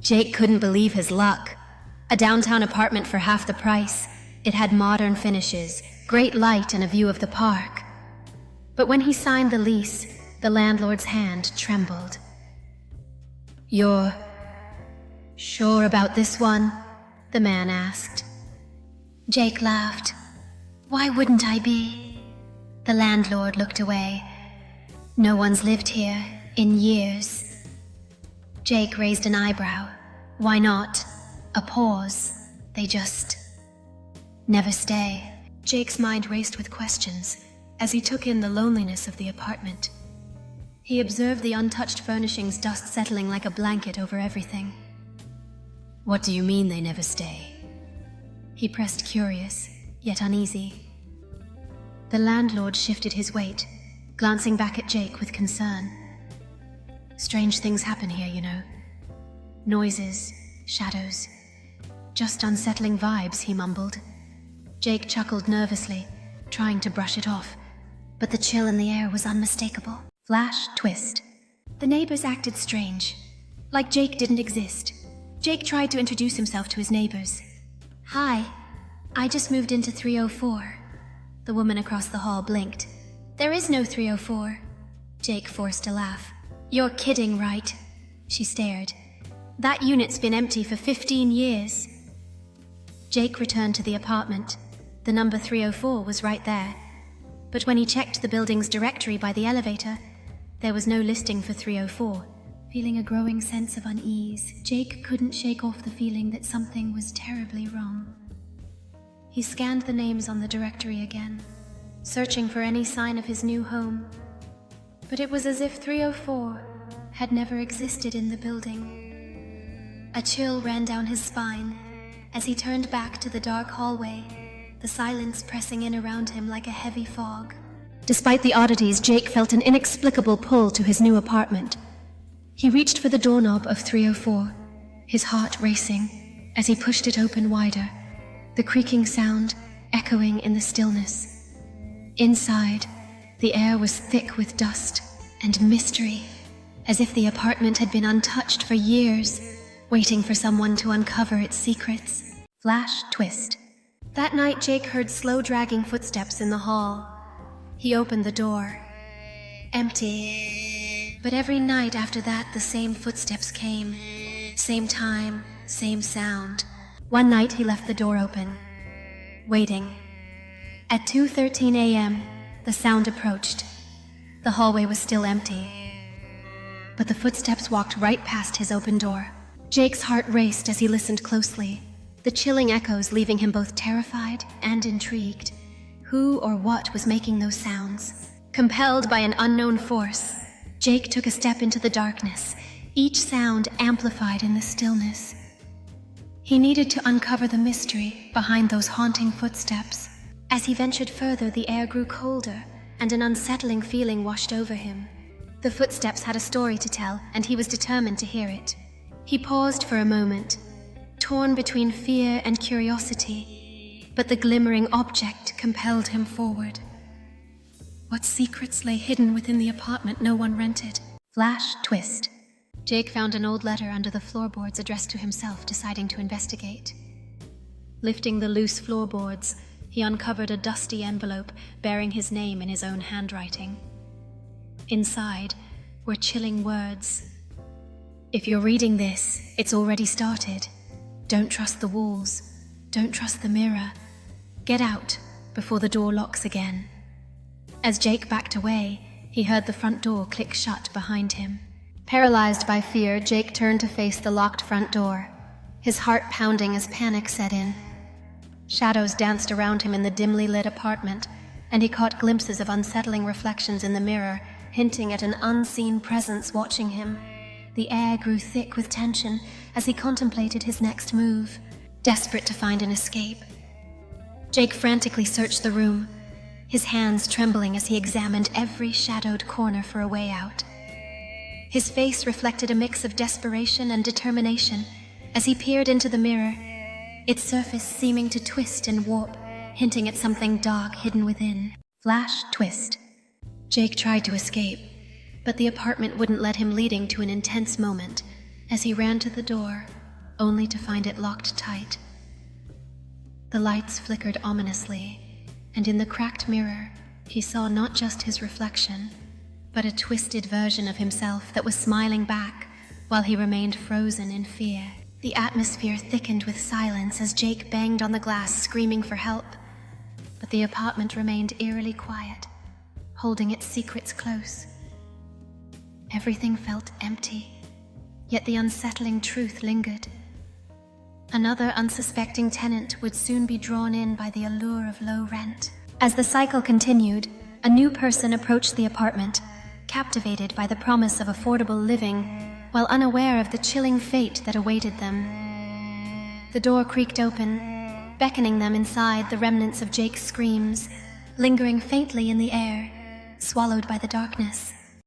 Jake couldn't believe his luck. A downtown apartment for half the price. It had modern finishes, great light, and a view of the park. But when he signed the lease, the landlord's hand trembled. "You're sure about this one?" the man asked. Jake laughed. "Why wouldn't I be?" The landlord looked away. "No one's lived here in years." Jake raised an eyebrow. "Why not?" A pause. "They just never stay." Jake's mind raced with questions as he took in the loneliness of the apartment. He observed the untouched furnishings, dust settling like a blanket over everything. "What do you mean they never stay?" He pressed, curious, yet uneasy. The landlord shifted his weight, glancing back at Jake with concern. "Strange things happen here, you know. Noises, shadows, just unsettling vibes," he mumbled. Jake chuckled nervously, trying to brush it off, but the chill in the air was unmistakable. Flash, twist. The neighbors acted strange, like Jake didn't exist. Jake tried to introduce himself to his neighbors. "Hi, I just moved into 304. The woman across the hall blinked. "There is no 304. Jake forced a laugh. "You're kidding, right?" She stared. "That unit's been empty for 15 years. Jake returned to the apartment. The number 304 was right there. But when he checked the building's directory by the elevator, there was no listing for 304. Feeling a growing sense of unease, Jake couldn't shake off the feeling that something was terribly wrong. He scanned the names on the directory again, searching for any sign of his new home. But it was as if 304 had never existed in the building. A chill ran down his spine as he turned back to the dark hallway, the silence pressing in around him like a heavy fog. Despite the oddities, Jake felt an inexplicable pull to his new apartment. He reached for the doorknob of 304, his heart racing as he pushed it open wider, the creaking sound echoing in the stillness. Inside, the air was thick with dust and mystery, as if the apartment had been untouched for years, waiting for someone to uncover its secrets. Flash, twist. That night, Jake heard slow dragging footsteps in the hall. He opened the door. Empty. But every night after that, the same footsteps came. Same time, same sound. One night, he left the door open, waiting. At 2:13 a.m., the sound approached. The hallway was still empty, but the footsteps walked right past his open door. Jake's heart raced as he listened closely, the chilling echoes leaving him both terrified and intrigued. Who or what was making those sounds? Compelled by an unknown force, Jake took a step into the darkness, each sound amplified in the stillness. He needed to uncover the mystery behind those haunting footsteps. As he ventured further, the air grew colder, and an unsettling feeling washed over him. The footsteps had a story to tell, and he was determined to hear it. He paused for a moment, torn between fear and curiosity, but the glimmering object compelled him forward. What secrets lay hidden within the apartment no one rented? Flash, twist. Jake found an old letter under the floorboards addressed to himself, deciding to investigate. Lifting the loose floorboards, he uncovered a dusty envelope bearing his name in his own handwriting. Inside were chilling words. "If you're reading this, it's already started. Don't trust the walls. Don't trust the mirror. Get out before the door locks again." As Jake backed away, he heard the front door click shut behind him. Paralyzed by fear, Jake turned to face the locked front door, his heart pounding as panic set in. Shadows danced around him in the dimly lit apartment, and he caught glimpses of unsettling reflections in the mirror, hinting at an unseen presence watching him. The air grew thick with tension as he contemplated his next move, desperate to find an escape. Jake frantically searched the room, his hands trembling as he examined every shadowed corner for a way out. His face reflected a mix of desperation and determination as he peered into the mirror, its surface seeming to twist and warp, hinting at something dark hidden within. Flash, twist. Jake tried to escape, but the apartment wouldn't let him, leading to an intense moment as he ran to the door, only to find it locked tight. The lights flickered ominously, and in the cracked mirror, he saw not just his reflection, but a twisted version of himself that was smiling back while he remained frozen in fear. The atmosphere thickened with silence as Jake banged on the glass, screaming for help. But the apartment remained eerily quiet, holding its secrets close. Everything felt empty, yet the unsettling truth lingered. Another unsuspecting tenant would soon be drawn in by the allure of low rent. As the cycle continued, a new person approached the apartment, captivated by the promise of affordable living, while unaware of the chilling fate that awaited them. The door creaked open, beckoning them inside, the remnants of Jake's screams, lingering faintly in the air, swallowed by the darkness.